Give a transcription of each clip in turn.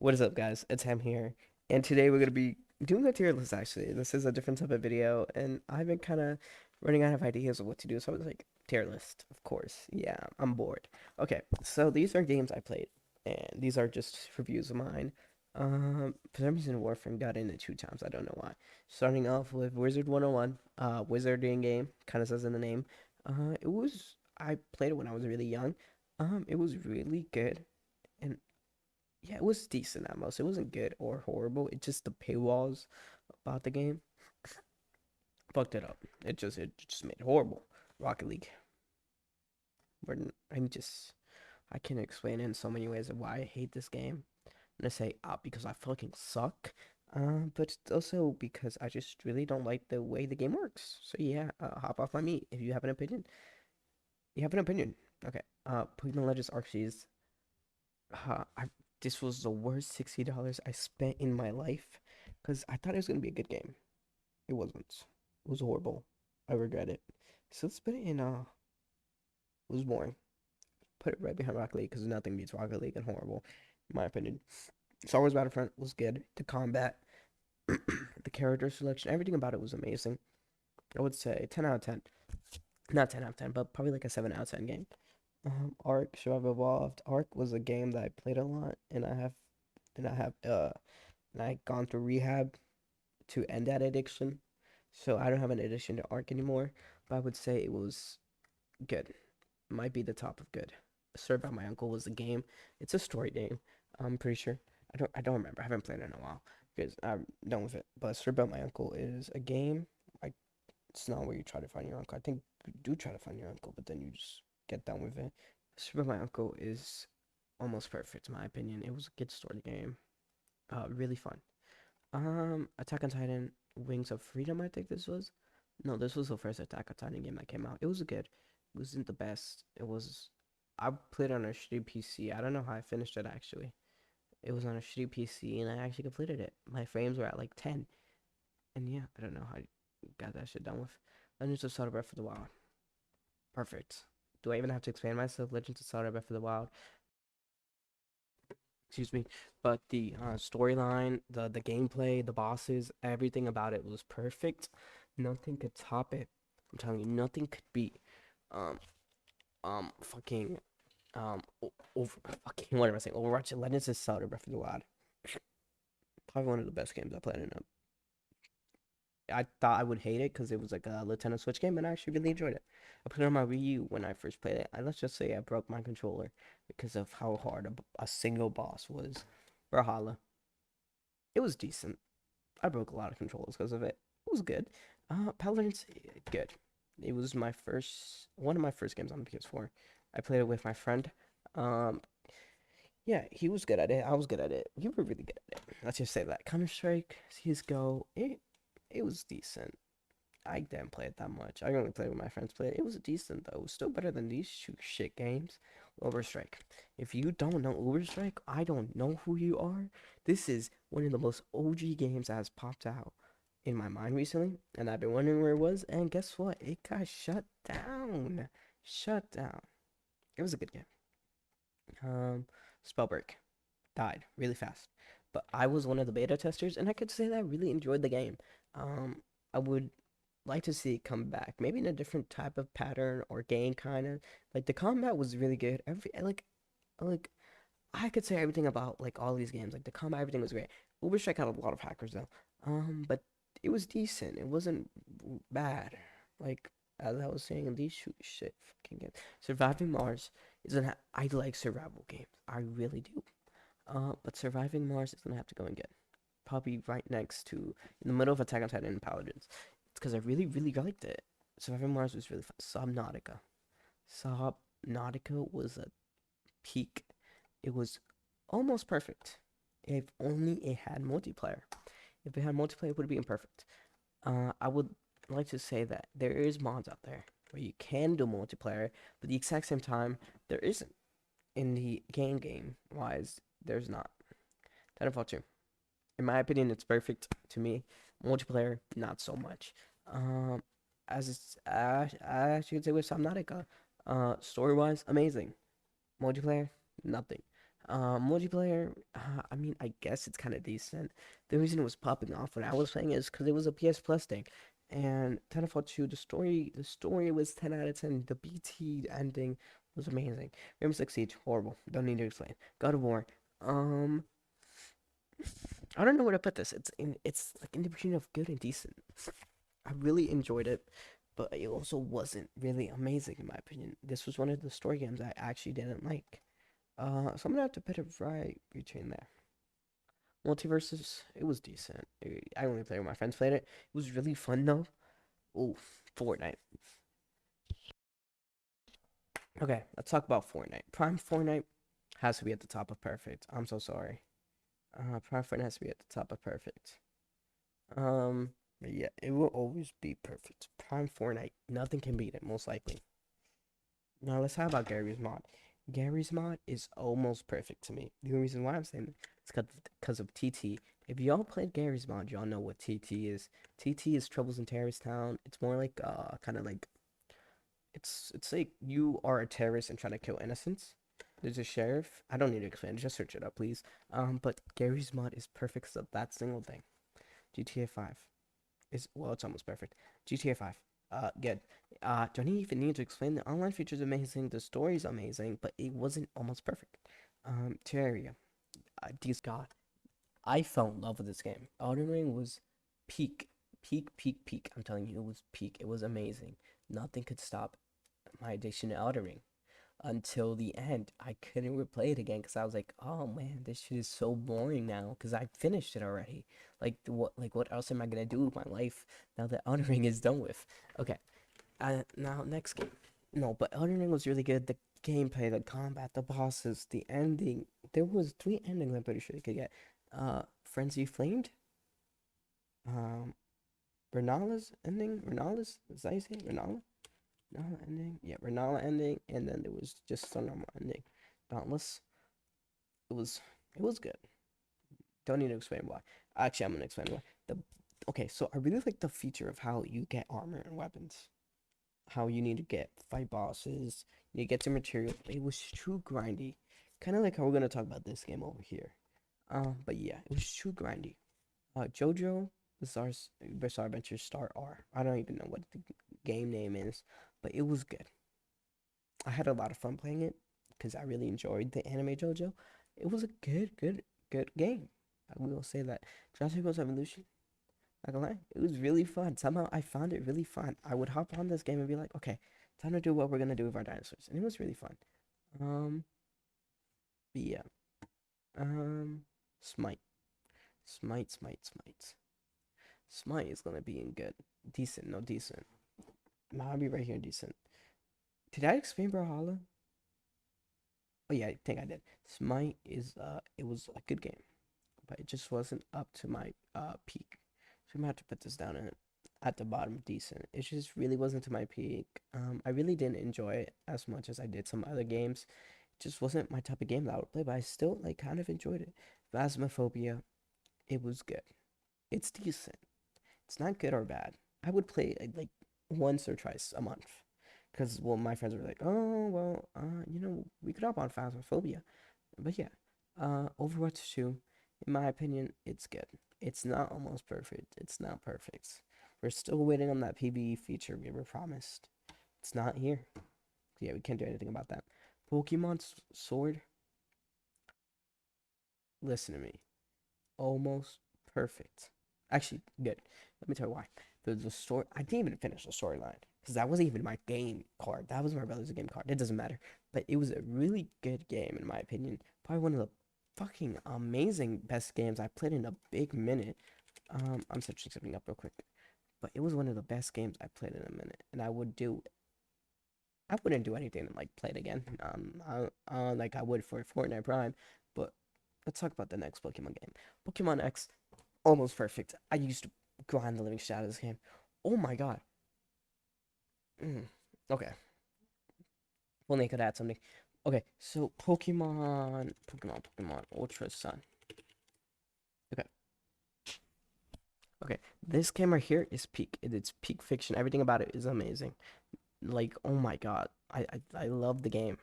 What is up, guys? It's Ham here, and today we're gonna be doing a tier list. Actually, this is a different type of video, and I've been kind of running out of ideas of what to do. So I was like, tier list, of course. Yeah, I'm bored. Okay, so these are games I played, and these are just reviews of mine. For some reason, Warframe got in it 2 times. I don't know why. Starting off with Wizard 101, wizarding game, kind of says in the name. I played it when I was really young. It was really good. And yeah, it was decent at most. It wasn't good or horrible. It just the paywalls about the game fucked it up. It just made it horrible. Rocket League. I'm just I can explain it in so many ways of why I hate this game. And I say because I fucking suck. But also because I just really don't like the way the game works. So yeah, hop off my meat if you have an opinion. You have an opinion. Okay. Pokemon Legends Arceus. I This was the worst $60 I spent in my life because I thought it was gonna be a good game. It wasn't. It was horrible. I regret it. So let's put it in. It was boring. Put it right behind Rocket League because nothing beats Rocket League and horrible, in my opinion. Star Wars Battlefront was good. The combat, the character selection, everything about it was amazing. I would say 10 out of 10. Not 10 out of 10, but probably like a 7 out of 10 game. Ark Survival Evolved. Ark was a game that I played a lot, and I have, and I gone through rehab to end that addiction. So I don't have an addiction to Ark anymore, but I would say it was good. Might be the top of good. Served by My Uncle was a game. It's a story game. I'm pretty sure. I don't remember. I haven't played it in a while because I'm done with it. But Served by My Uncle is a game. Like it's not where you try to find your uncle. I think you do try to find your uncle, but then you just get done with it. Served by My Uncle is almost perfect in my opinion. It was a good story game. Really fun. Attack on Titan, Wings of Freedom, I think this was. No, this was the first Attack on Titan game that came out. It was good. It wasn't the best. I played on a shitty PC. I don't know how I finished it actually. It was on a shitty PC and I actually completed it. My frames were at like 10. And yeah, I don't know how I got that shit done with. Legends of Zelda Breath of the Wild. Perfect. Do I even have to expand myself? Legends of Zelda Breath of the Wild. Excuse me, but the storyline, the gameplay, the bosses, everything about it was perfect. Nothing could top it. I'm telling you, nothing could beat um fucking over fucking what am I saying? Overwatch Legends of Zelda Breath of the Wild. Probably one of the best games I played in it. I thought I would hate it because it was like a Nintendo Switch game, and I actually really enjoyed it. I put it on my Wii U when I first played it. Let's just say I broke my controller because of how hard a single boss was. Brawlhalla. It was decent. I broke a lot of controllers because of it. It was good. Paladins, good. It was one of my first games on the PS4. I played it with my friend. Um, yeah, he was good at it. I was good at it. We were really good at it. Let's just say that. Counter Strike, CS:GO, it was decent. I didn't play it that much. I only played with my friends. Play it. It was decent though. It was still better than these two shit games. Uber Strike. If you don't know Uber Strike, I don't know who you are. This is one of the most OG games that has popped out in my mind recently, and I've been wondering where it was. And guess what? It got shut down. Shut down. It was a good game. Spellbreak died really fast, but I was one of the beta testers, and I could say that I really enjoyed the game. I would like to see it come back, maybe in a different type of pattern or game kind of. Like the combat was really good. Like I could say everything about like all these games. Like the combat, everything was great. Uber Strike had a lot of hackers though. But it was decent. It wasn't bad. Like as I was saying, these shit fucking games. Surviving Mars isn't. I like survival games. I really do. But Surviving Mars is gonna have to go and get probably right next to in the middle of Attack on Titan and Paladins. It's because I really, really liked it. Surviving Mars was really fun. Subnautica. Subnautica was a peak. It was almost perfect. If only it had multiplayer. If it had multiplayer, it would be imperfect. I would like to say that there is mods out there where you can do multiplayer, but the exact same time there isn't. In the game wise, there's not. Titanfall 2. In my opinion, it's perfect to me. Multiplayer, not so much. Um, I actually could say with Subnautica, story wise, amazing. Multiplayer, nothing. Multiplayer, I mean, I guess it's kind of decent. The reason it was popping off when I was playing is because it was a PS Plus thing. And Titanfall 2, the story was 10 out of 10. The BT ending was amazing. Rainbow Six Siege, horrible. Don't need to explain. God of War, um, I don't know where to put this. It's like in the between of good and decent. I really enjoyed it, but it also wasn't really amazing in my opinion. This was one of the story games I actually didn't like. So I'm gonna have to put it right between there. Multiverses, it was decent. I only played with my friends played it. It was really fun though. Oh, Fortnite. Okay, let's talk about Fortnite. Prime Fortnite has to be at the top of perfect. I'm so sorry. Prime Fortnite has to be at the top of perfect. But yeah, it will always be perfect. Prime Fortnite, nothing can beat it, most likely. Now let's talk about Gary's mod. Gary's mod is almost perfect to me. The only reason why I'm saying that is because of TT. If y'all played Gary's mod, y'all know what TT is. TT is Troubles in Terrorist Town. It's more like kind of like it's like you are a terrorist and trying to kill innocents. There's a sheriff. I don't need to explain. Just search it up, please. But Gary's mod is perfect because of that single thing. GTA 5 is well, it's almost perfect. GTA 5, good. Don't even need to explain. The online feature is amazing. The story is amazing, but it wasn't almost perfect. Terraria, these God, I fell in love with this game. Elden Ring was peak, peak, peak, peak. I'm telling you, it was peak. It was amazing. Nothing could stop my addiction to Elden Ring until the end. I couldn't replay it again because I was like, oh man, this shit is so boring now because I finished it already. What else am I gonna do with my life now that Elden Ring is done with? Okay, now next game. No, but Elden Ring was really good. The gameplay, the combat, the bosses, the ending. There was three endings I'm pretty sure you could get. Frenzy Flamed. Um, Renala's ending. Renala's is that how you say it? Renala? Renala ending. Yeah, Renala ending, and then there was just a normal ending. Dauntless. It was it was good. Don't need to explain why. Actually, I'm gonna explain why. The Okay, so I really like the feature of how you get armor and weapons. How you need to get fight bosses, you get some material. It was too grindy. Kind of like how we're gonna talk about this game over here. But yeah, it was too grindy. JoJo Bizarre Adventure Star R. I don't even know what the game name is, but it was good. I had a lot of fun playing it because I really enjoyed the anime JoJo. It was a good game. I will say that. Jurassic World Evolution, not gonna lie, it was really fun. Somehow I found it really fun. I would hop on this game and be like, okay, time to do what we're gonna do with our dinosaurs, and it was really fun. Um, but yeah. Um, Smite, Smite. Smite is gonna be in good, decent, no decent. No, I'll be right here, decent. Did I explain Brawlhalla? Oh yeah, I think I did. Smite is it was a good game, but it just wasn't up to my peak. So I'm gonna have to put this down at the bottom, decent. It just really wasn't to my peak. I really didn't enjoy it as much as I did some other games. It just wasn't my type of game that I would play, but I still like kind of enjoyed it. Phasmophobia, it was good. It's decent. It's not good or bad. I would play it like once or twice a month. Because, well, my friends were like, oh, well, we could hop on Phasmophobia. But yeah, Overwatch 2, in my opinion, it's good. It's not almost perfect. It's not perfect. We're still waiting on that PvE feature we were promised. It's not here. Yeah, we can't do anything about that. Pokemon Sword, listen to me. Almost perfect. Actually, good. Let me tell you why. The story, I didn't even finish the storyline because that wasn't even my game card. That was my brother's game card. It doesn't matter. But it was a really good game, in my opinion. Probably one of the fucking amazing best games I played in a big minute. I'm searching something up real quick. But it was one of the best games I played in a minute. And I wouldn't do anything to like play it again. Like I would for Fortnite Prime. But let's talk about the next Pokemon game. Pokemon X, almost perfect. I used to grind the living shit out of this game. Oh my god. Okay. Well, they could add something. Okay, so Pokemon Ultra Sun. Okay. Okay. This game right here is peak. It's peak fiction. Everything about it is amazing. Like, oh my god. I love the game.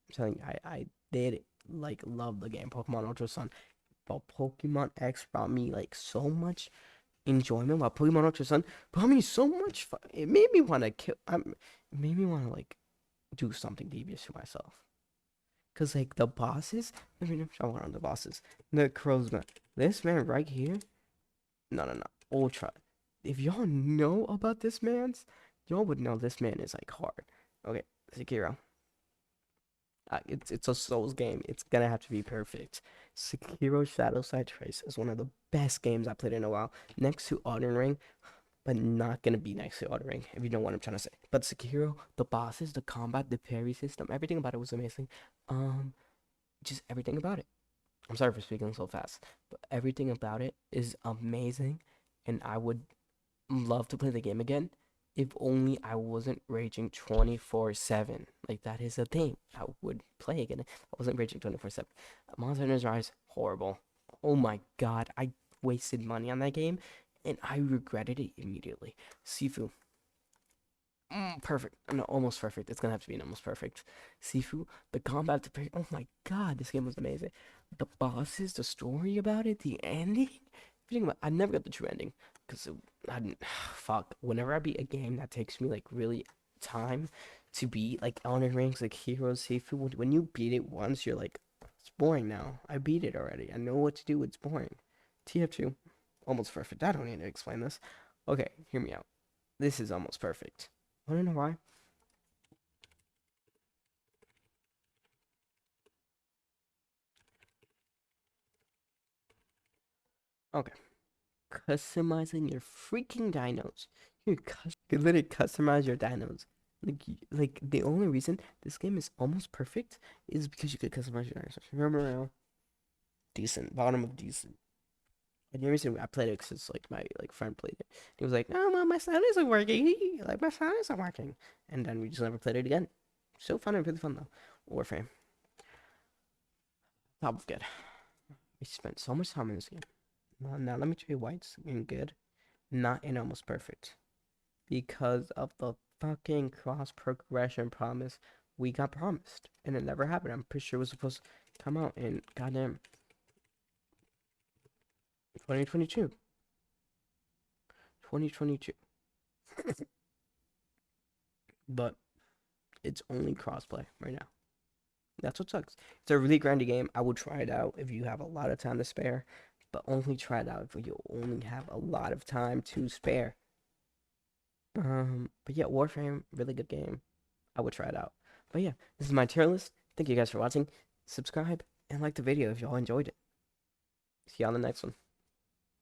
I'm telling you, I did like love the game Pokemon Ultra Sun, but Pokemon X brought me like so much enjoyment. While Pokemon Ultra Sun brought me so much fun. It made me want to kill. It made me want to like do something devious to myself. Cause like the bosses, let me show on the bosses. The Crowsman. This man right here. No, no, no. Ultra. If y'all know about this man's, y'all would know this man is like hard. Okay, Sekiro. It's a Souls game. It's gonna have to be perfect. Sekiro Shadowside Trace is one of the best games I played in a while. Next to Elden Ring, but not gonna be next to Elden Ring, if you know what I'm trying to say. But Sekiro, the bosses, the combat, the parry system, everything about it was amazing. Um, just everything about it. I'm sorry for speaking so fast, but everything about it is amazing, and I would love to play the game again if only I wasn't raging 24/7. Like that is a thing. I would play again. I wasn't raging 24/7. Monster Hunter Rise, horrible. Oh my god, I wasted money on that game and I regretted it immediately. Sifu, perfect. No, almost perfect. It's gonna have to be an almost perfect. Sifu, the combat, oh my god, this game was amazing. The bosses, the story about it, the ending. I never got the true ending because I didn't. Fuck. Whenever I beat a game that takes me like really time to beat, like Elden Rings, like Heroes, Sifu, when you beat it once, you're like, it's boring now. I beat it already. I know what to do. It's boring. TF2, almost perfect. I don't need to explain this. Okay, hear me out. This is almost perfect. Wanna know why? Okay. Customizing your freaking dinos. You can literally customize your dinos. Like the only reason this game is almost perfect is because you could customize your dinos. Remember now? Decent, bottom of decent. And the reason I played it because like my like friend played it. He was like, "No, mom, my sound isn't working. Like my sound isn't working." And then we just never played it again. So fun and really fun though. Warframe, top of good. We spent so much time in this game. Now let me tell you why it's in good, not in almost perfect. Because of the fucking cross progression promise we got promised. And it never happened. I'm pretty sure it was supposed to come out in goddamn 2022. 2022. But it's only crossplay right now. That's what sucks. It's a really grindy game. I would try it out if you have a lot of time to spare, but only try it out if you only have a lot of time to spare. But yeah, Warframe, really good game. I would try it out. But yeah, this is my tier list. Thank you guys for watching. Subscribe and like the video if y'all enjoyed it. See you on the next one.